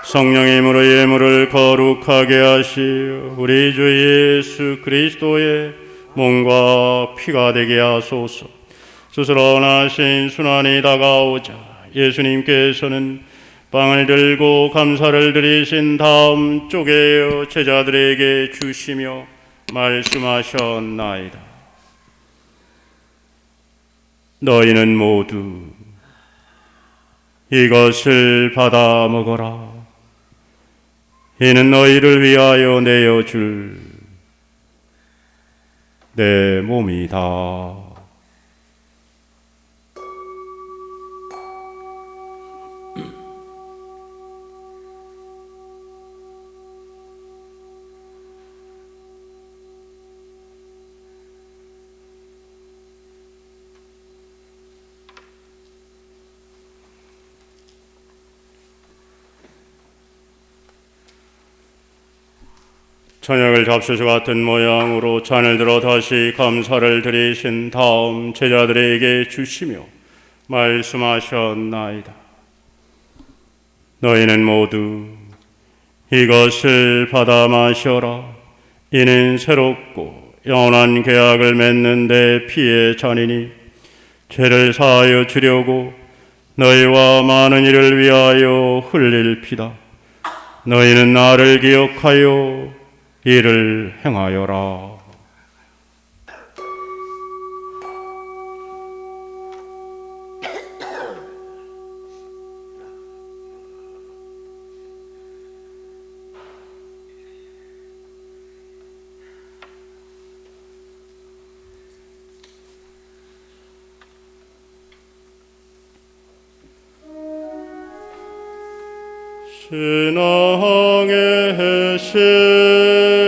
성령의 힘으로 예물을 거룩하게 하시어 우리 주 예수 그리스도의 몸과 피가 되게 하소서. 스스로 원하신 순환이 다가오자 예수님께서는 빵을 들고 감사를 드리신 다음 쪼개어 제자들에게 주시며 말씀하셨나이다. 너희는 모두 이것을 받아 먹어라. 이는 너희를 위하여 내어줄 내 몸이다. 저녁을 잡수수 같은 모양으로 잔을 들어 다시 감사를 드리신 다음 제자들에게 주시며 말씀하셨나이다. 너희는 모두 이것을 받아 마셔라. 이는 새롭고 영원한 계약을 맺는 내 피의 잔이니 죄를 사하여 주려고 너희와 많은 이를 위하여 흘릴 피다. 너희는 나를 기억하여 이를 행하여라. 신앙의 신비여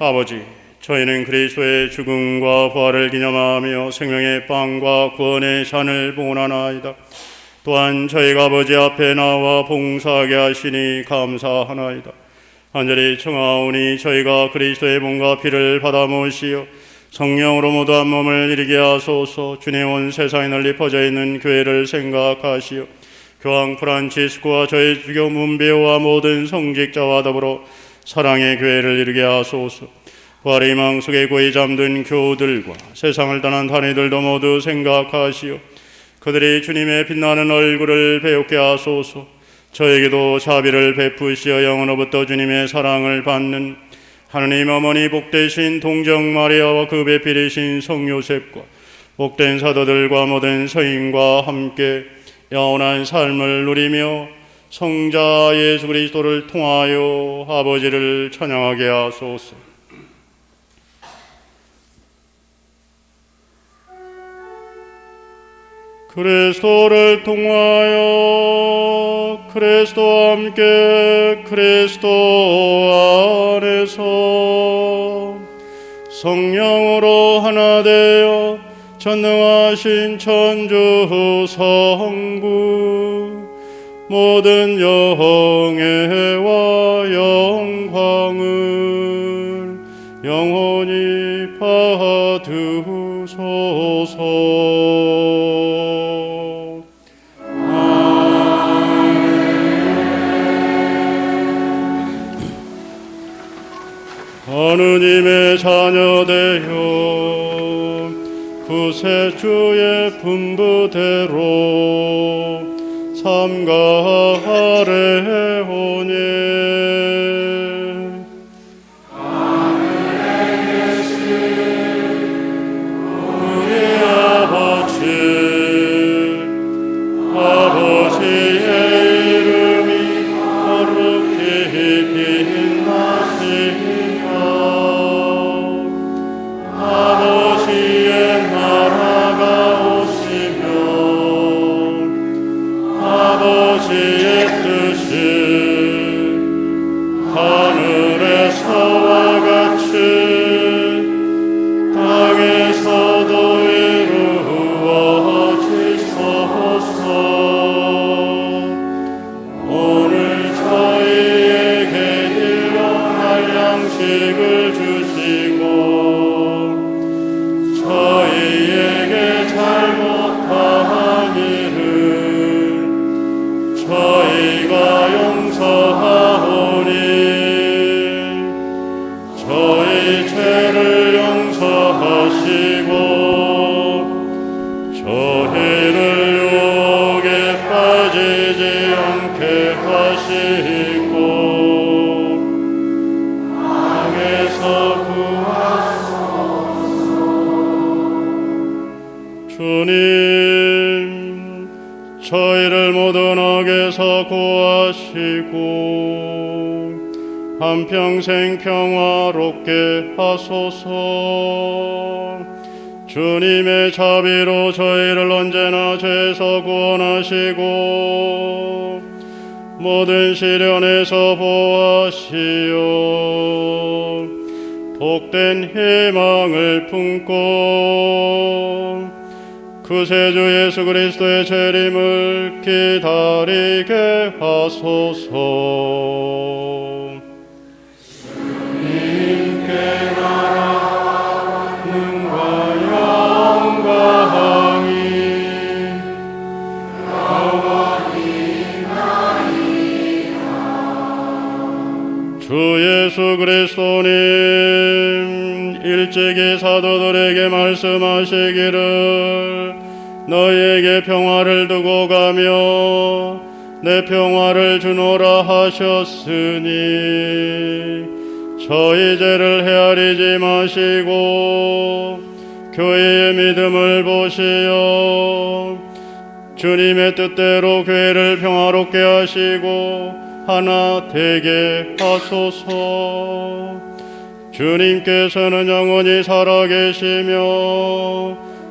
아버지, 저희는 그리스도의 죽음과 부활을 기념하며 생명의 빵과 구원의 잔을 봉헌하나이다. 또한 저희가 아버지 앞에 나와 봉사하게 하시니 감사하나이다. 간절히 청하오니 저희가 그리스도의 몸과 피를 받아 모시어 성령으로 모두 한 몸을 이루게 하소서. 주님, 온 세상에 널리 퍼져 있는 교회를 생각하시어 교황 프란치스코와 저희 주교 문배우와 모든 성직자와 더불어 사랑의 교회를 이루게 하소서. 부활의 희망 속에 고이 잠든 교우들과 세상을 떠난 단위들도 모두 생각하시어 그들이 주님의 빛나는 얼굴을 배우게 하소서. 저에게도 자비를 베푸시어 영원로부터 주님의 사랑을 받는 하느님 어머니 복되신 동정 마리아와 그 배필이신 성 요셉과 복된 사도들과 모든 서인과 함께 영원한 삶을 누리며 성자 예수 그리스도를 통하여 아버지를 찬양하게 하소서. 그리스도를 통하여 그리스도와 함께 그리스도 안에서 성령으로 하나 되어 전능하신 천주 성부 모든 영예와 영광을 영원히 받으소서. 하느님의 자녀되어 구세주의 분부대로 삼가 아뢰오니 하늘에 계신 우리 아버지의 이름이 거룩히 빛나시며 아버지의 나라가 오시며 아버지의 뜻이 하늘에서와 같이 땅에서도 이루어지소서. 오늘 저희에게 일용할 양식을 주시고 저희에게 잘못한 일을 저희가 용서하오니 저희 죄를 용서하시고 저희를 유혹에 빠지지 않게 하시고 악에서 구하소서. 주님, 저희를 모든 악에서 구하시고 한평생 평화롭게 하소서. 주님의 자비로 저희를 언제나 죄에서 구원하시고 모든 시련에서 보호하시어 복된 희망을 품고 구세주 예수 그리스도의 재림을 기다리게 하소서. 주님께 나라 능과 영광이 영원히 나이다. 주 예수 그리스도님 일찍이 사도들에게 말씀하시기를 너희에게 평화를 두고 가며 내 평화를 주노라 하셨으니 저희 죄를 헤아리지 마시고 교회의 믿음을 보시어 주님의 뜻대로 교회를 평화롭게 하시고 하나 되게 하소서. 주님께서는 영원히 살아계시며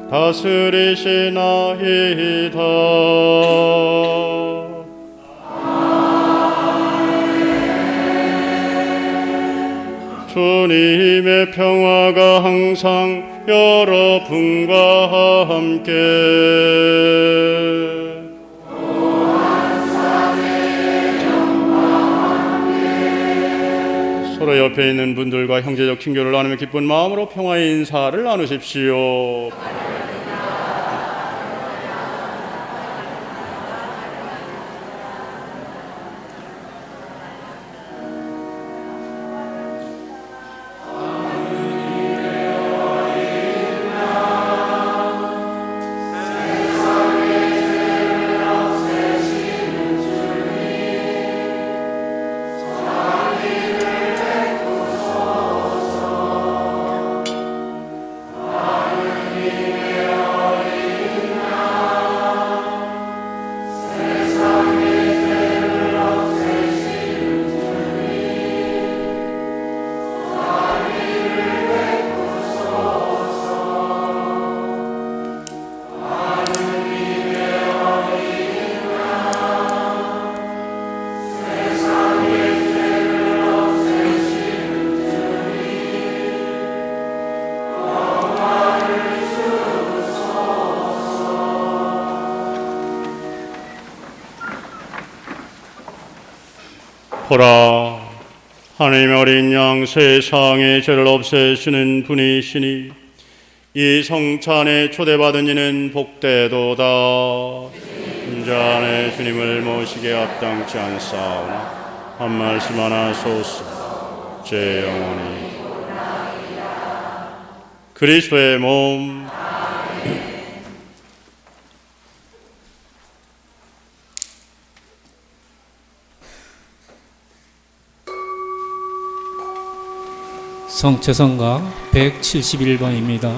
다스리시나이다. 주님의 평화가 항상 여러분과 함께 서로 옆에 있는 분들과 형제적 친교를 나누며 기쁜 마음으로 평화의 인사를 나누십시오. 보라, 하나님의 어린 양 세상의 죄를 없애시는 분이시니 이 성찬에 초대받은 이는 복되도다. 인자 안에 주님을 모시기에 합당치 않사오나 한 말씀 하나 하소서. 제 영혼이 그리스도의 몸 성채성가 171번입니다.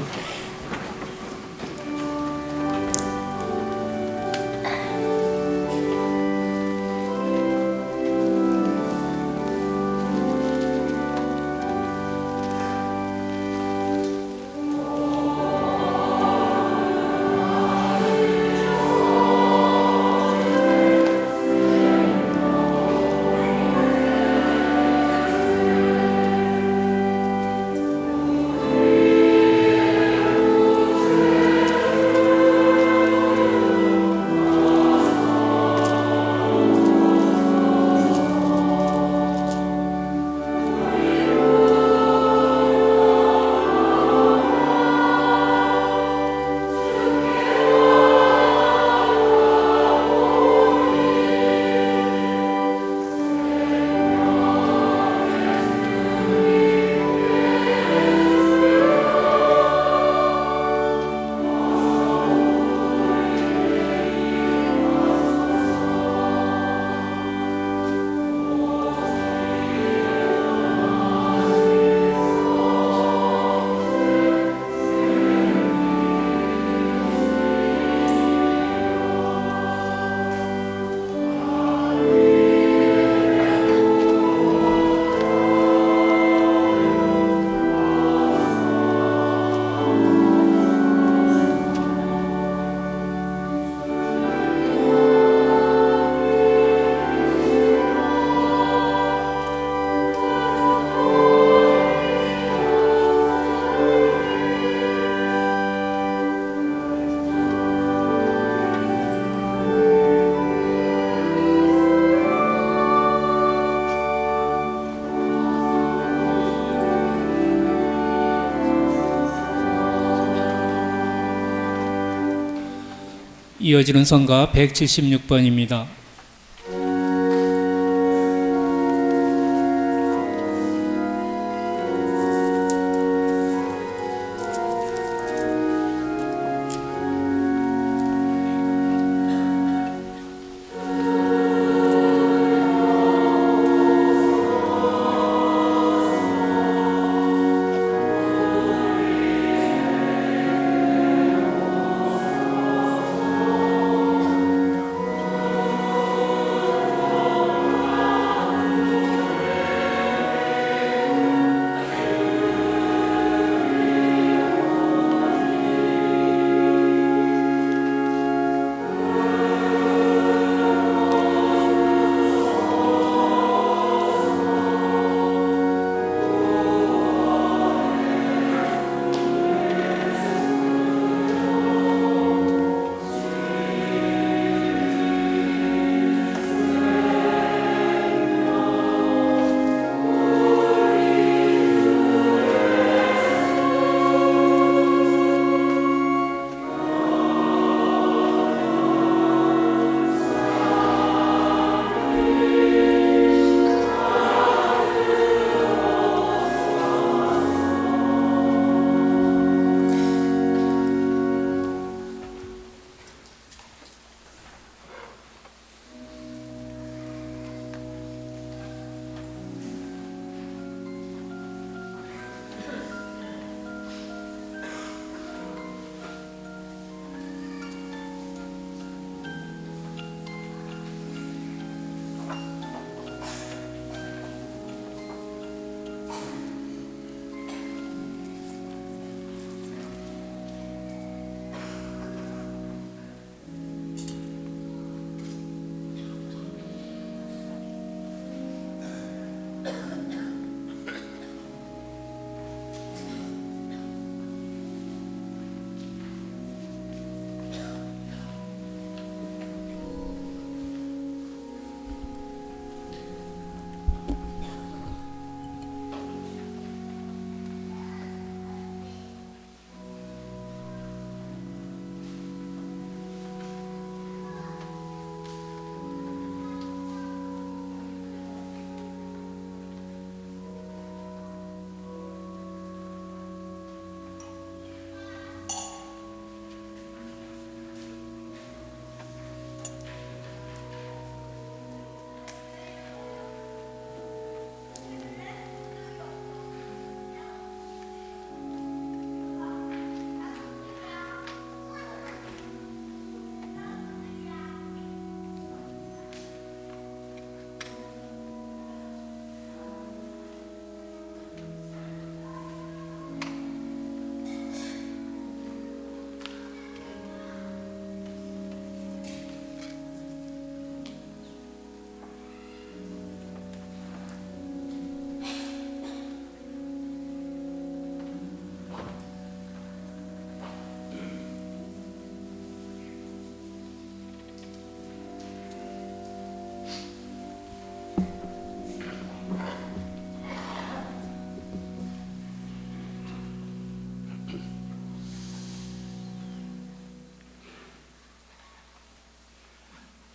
이어지는 성가 176번입니다.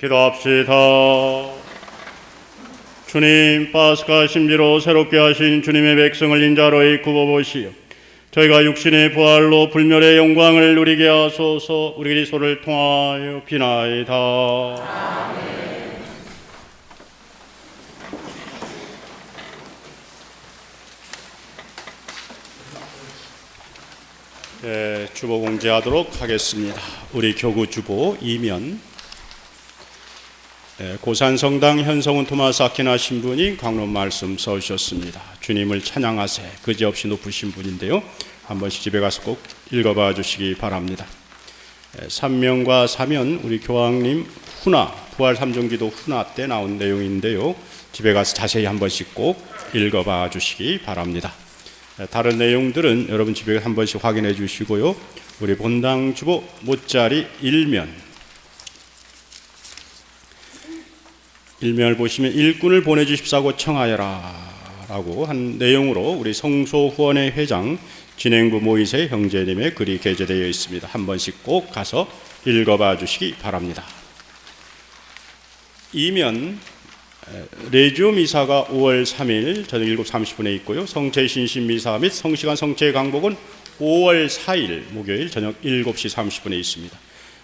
기도합시다. 주님, 파스카 신비로 새롭게 하신 주님의 백성을 인자로이 굽어보시어 저희가 육신의 부활로 불멸의 영광을 누리게 하소서. 우리 그리스도를 통하여 비나이다. 아멘. 주보 공지하도록 하겠습니다. 우리 교구 주보 이면 고산성당 현성훈 토마스 아키나 신부님 강론 말씀 써주셨습니다. 주님을 찬양하세 그지없이 높으신 분인데요. 한 번씩 집에 가서 꼭 읽어봐 주시기 바랍니다. 삼명과 사면 우리 교황님 훈화 부활 삼종기도 훈화 때 나온 내용인데요. 집에 가서 자세히 한 번씩 꼭 읽어봐 주시기 바랍니다. 다른 내용들은 여러분 집에 한 번씩 확인해 주시고요. 우리 본당 주보 못자리 일면을 보시면 일꾼을 보내주십사고 청하여라 라고 한 내용으로 우리 성소후원회 회장 진행부 모이세 형제님의 글이 게재되어 있습니다. 한 번씩 꼭 가서 읽어봐 주시기 바랍니다. 이면 레지오 미사가 5월 3일 저녁 7시 30분에 있고요. 성체 신신 미사 및 성시간 성체 강복은 5월 4일 목요일 저녁 7시 30분에 있습니다.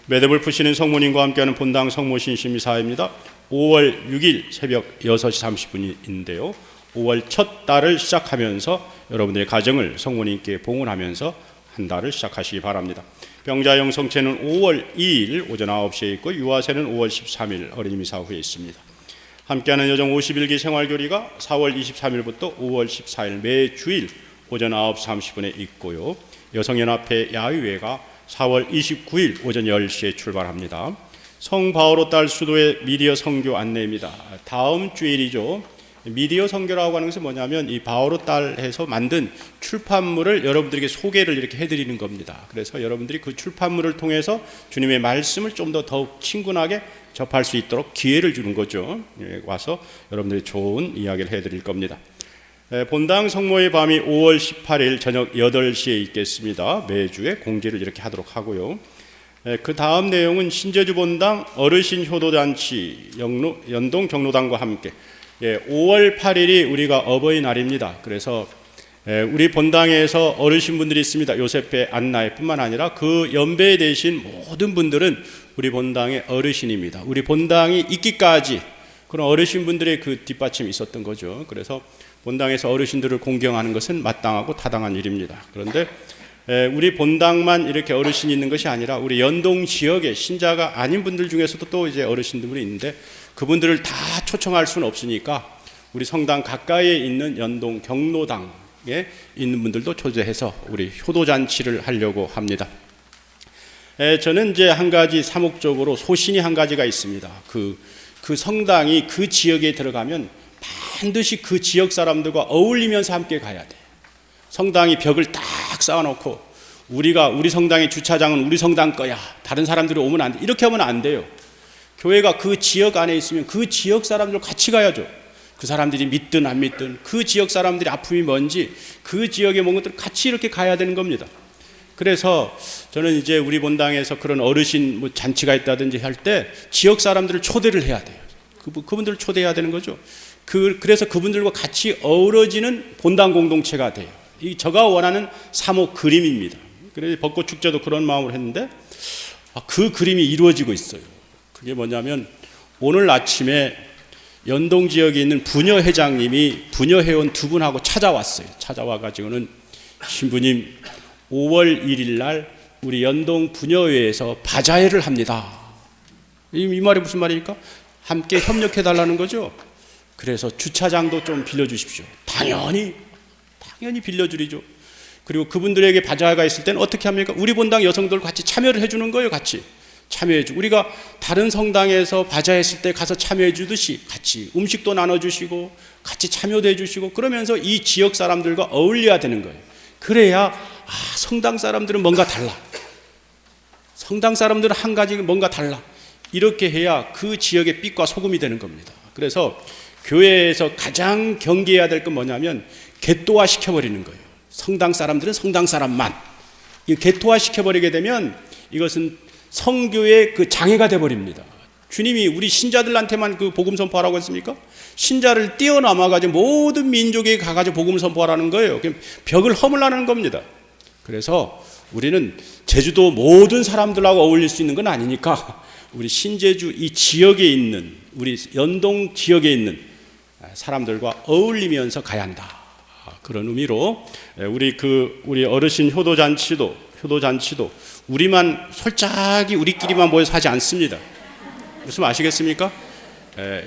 매듭을 푸시는 성모님과 함께하는 본당 성모 신신 미사입니다. 5월 6일 새벽 6시 30분인데요. 5월 첫 달을 시작하면서 여러분들의 가정을 성모님께 봉헌하면서 한 달을 시작하시기 바랍니다. 병자용 성체는 5월 2일 오전 9시에 있고 유아세는 5월 13일 어린이 미사 후에 있습니다. 함께하는 여정 51기 생활교리가 4월 23일부터 5월 14일 매주일 오전 9시 30분에 있고요. 여성연합회 야유회가 4월 29일 오전 10시에 출발합니다. 성바오로 딸 수도의 미디어 선교 안내입니다. 다음 주일이죠. 미디어 선교라고 하는 것은 뭐냐면 이 바오로 딸에서 만든 출판물을 여러분들에게 소개를 이렇게 해드리는 겁니다. 그래서 여러분들이 그 출판물을 통해서 주님의 말씀을 좀 더 더욱 친근하게 접할 수 있도록 기회를 주는 거죠. 와서 여러분들이 좋은 이야기를 해드릴 겁니다. 본당 성모의 밤이 5월 18일 저녁 8시에 있겠습니다. 매주에 공지를 이렇게 하도록 하고요. 그 다음 내용은 신제주 본당 어르신 효도잔치 연동 경로당과 함께 5월 8일이 우리가 어버이날입니다. 그래서 우리 본당에서 어르신분들이 있습니다. 요셉배, 안나의 뿐만 아니라 그 연배에 되신 모든 분들은 우리 본당의 어르신입니다. 우리 본당이 있기까지 그런 어르신분들의 그 뒷받침이 있었던 거죠. 그래서 본당에서 어르신들을 공경하는 것은 마땅하고 타당한 일입니다. 그런데 우리 본당만 이렇게 어르신이 있는 것이 아니라 우리 연동 지역에 신자가 아닌 분들 중에서도 또 이제 어르신들이 있는데 그분들을 다 초청할 수는 없으니까 우리 성당 가까이에 있는 연동 경로당에 있는 분들도 초대해서 우리 효도잔치를 하려고 합니다. 저는 이제 한 가지 사목적으로 소신이 한 가지가 있습니다. 그 성당이 그 지역에 들어가면 반드시 그 지역 사람들과 어울리면서 함께 가야 돼요. 성당이 벽을 딱 쌓아놓고 우리 성당의 주차장은 우리 성당 거야. 다른 사람들이 오면 안 돼. 이렇게 하면 안 돼요. 교회가 그 지역 안에 있으면 그 지역 사람들 같이 가야죠. 그 사람들이 믿든 안 믿든 그 지역 사람들이 아픔이 뭔지 그 지역에 뭔 것들 같이 이렇게 가야 되는 겁니다. 그래서 저는 이제 우리 본당에서 그런 어르신 뭐 잔치가 있다든지 할 때 지역 사람들을 초대를 해야 돼요. 그분들을 초대해야 되는 거죠. 그래서 그분들과 같이 어우러지는 본당 공동체가 돼요. 이 제가 원하는 사목 그림입니다. 그래서 벚꽃 축제도 그런 마음으로 했는데 그 그림이 이루어지고 있어요. 그게 뭐냐면 오늘 아침에 연동 지역에 있는 부녀 회장님이 부녀 회원 두 분하고 찾아왔어요. 찾아와가지고는 신부님 5월 1일 날 우리 연동 부녀회에서 바자회를 합니다. 이 말이 무슨 말입니까? 함께 협력해 달라는 거죠. 그래서 주차장도 좀 빌려주십시오. 당연히 빌려주리죠. 그리고 그분들에게 바자회가 있을 때는 어떻게 합니까? 우리 본당 여성들 같이 참여를 해주는 거예요. 같이 참여해주고 우리가 다른 성당에서 바자했을 때 가서 참여해주듯이 같이 음식도 나눠주시고 같이 참여도 해주시고 그러면서 이 지역 사람들과 어울려야 되는 거예요. 그래야 성당 사람들은 뭔가 달라. 성당 사람들은 한 가지 뭔가 달라. 이렇게 해야 그 지역의 빛과 소금이 되는 겁니다. 그래서 교회에서 가장 경계해야 될 건 뭐냐면 겟도화 시켜버리는 거예요. 성당 사람들은 성당 사람만. 겟도화 시켜버리게 되면 이것은 성교의 그 장애가 되어버립니다. 주님이 우리 신자들한테만 그 복음 선포하라고 했습니까? 신자를 뛰어넘어가지고 모든 민족에 가가지고 복음 선포하라는 거예요. 벽을 허물라는 겁니다. 그래서 우리는 제주도 모든 사람들하고 어울릴 수 있는 건 아니니까 우리 신제주 이 지역에 있는, 우리 연동 지역에 있는 사람들과 어울리면서 가야 한다. 그런 의미로 우리 어르신 효도잔치도 우리만 솔직히 우리끼리만 모여서 하지 않습니다. 무슨 아시겠습니까?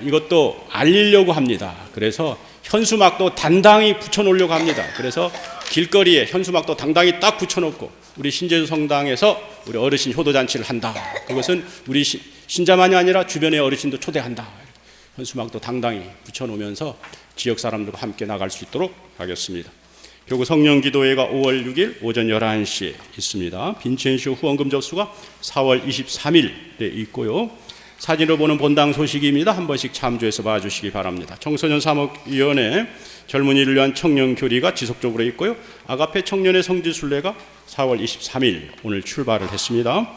이것도 알리려고 합니다. 그래서 현수막도 단단히 붙여놓으려고 합니다. 그래서 길거리에 현수막도 당당히 딱 붙여놓고 우리 신제주 성당에서 우리 어르신 효도잔치를 한다. 그것은 우리 신자만이 아니라 주변의 어르신도 초대한다. 현수막도 당당히 붙여놓으면서 지역 사람들과 함께 나갈 수 있도록 하겠습니다. 교구 성령기도회가 5월 6일 오전 11시에 있습니다. 빈첸쇼 후원금 접수가 4월 23일에 있고요. 사진으로 보는 본당 소식입니다. 한 번씩 참조해서 봐주시기 바랍니다. 청소년 사목위원회 젊은이를 위한 청년 교리가 지속적으로 있고요. 아가페 청년의 성지순례가 4월 23일 오늘 출발을 했습니다.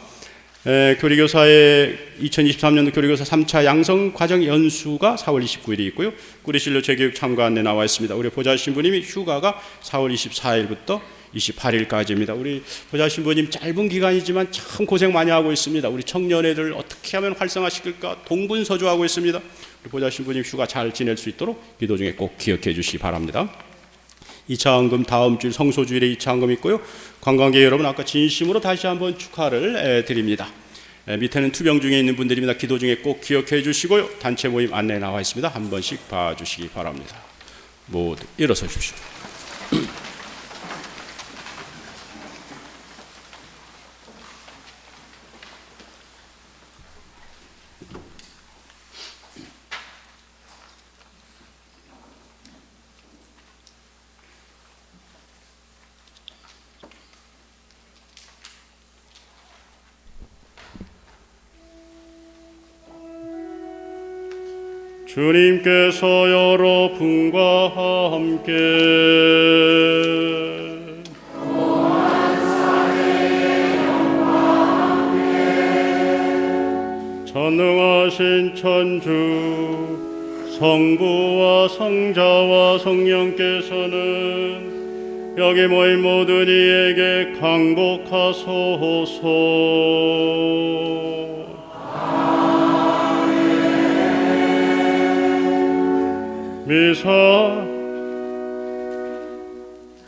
교리교사의 2023년도 교리교사 3차 양성 과정 연수가 4월 29일이 있고요. 꾸리실로 재교육 참가 안내 나와 있습니다. 우리 보좌 신부님이 휴가가 4월 24일부터 28일까지입니다. 우리 보좌 신부님 짧은 기간이지만 참 고생 많이 하고 있습니다. 우리 청년애들 어떻게 하면 활성화시킬까 동분서주하고 있습니다. 우리 보좌 신부님 휴가 잘 지낼 수 있도록 기도 중에 꼭 기억해 주시기 바랍니다. 2차 헌금 다음 주일 성소주일에 2차 헌금 있고요. 관광객 여러분 아까 진심으로 다시 한번 축하를 드립니다. 밑에는 투병 중에 있는 분들입니다. 기도 중에 꼭 기억해 주시고요. 단체 모임 안내 나와 있습니다. 한 번씩 봐주시기 바랍니다. 모두 일어서 주십시오. 주님께서 여러분과 함께 전능하신 천주 성부와 성자와 성령께서는 여기 모인 모든 이에게 강복하소서.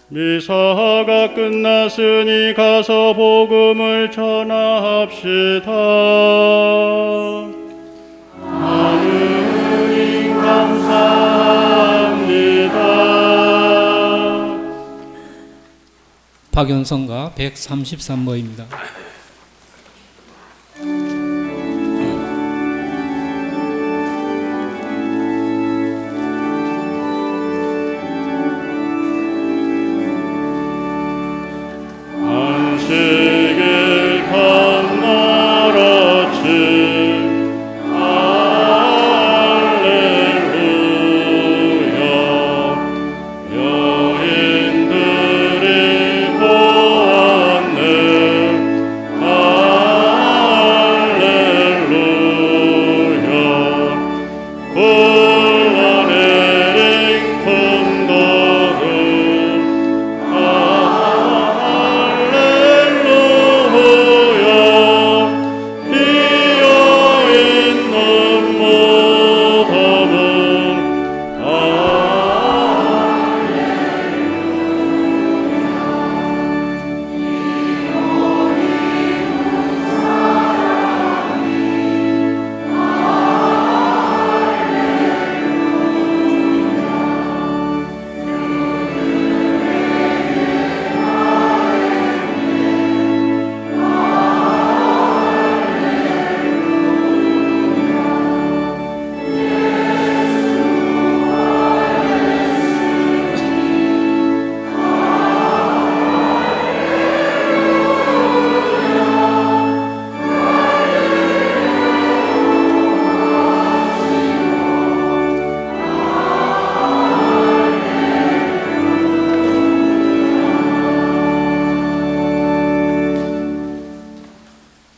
미사가 끝났으니 가서 복음을 전합시다. 하느님 감사합니다. 박연성가 133번입니다.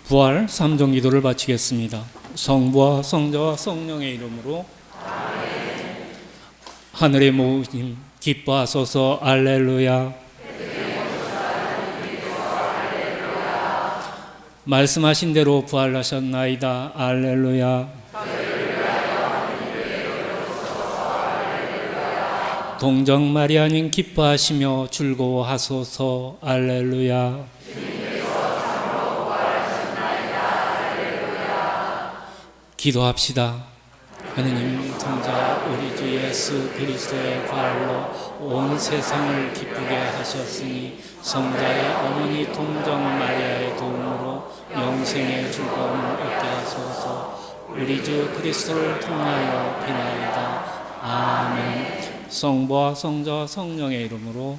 부활 3종 기도를 바치겠습니다. 성부와 성자와 성령의 이름으로 하늘의 모든 기뻐하소서. 알렐루야. 말씀하신 대로 부활하셨나이다. 알렐루야. 동정 마리아님 기뻐하시며 즐거워하소서. 알렐루야. 기도합시다. 하느님 성자 우리 주 예수 그리스도의 부활로 온 세상을 기쁘게 하셨으니 성자의 어머니 동정 마리아의 도움으로 영생의 즐거움을 얻게 하소서. 우리 주 그리스도를 통하여 비나이다. 아멘. 성부와 성자와 성령의 이름으로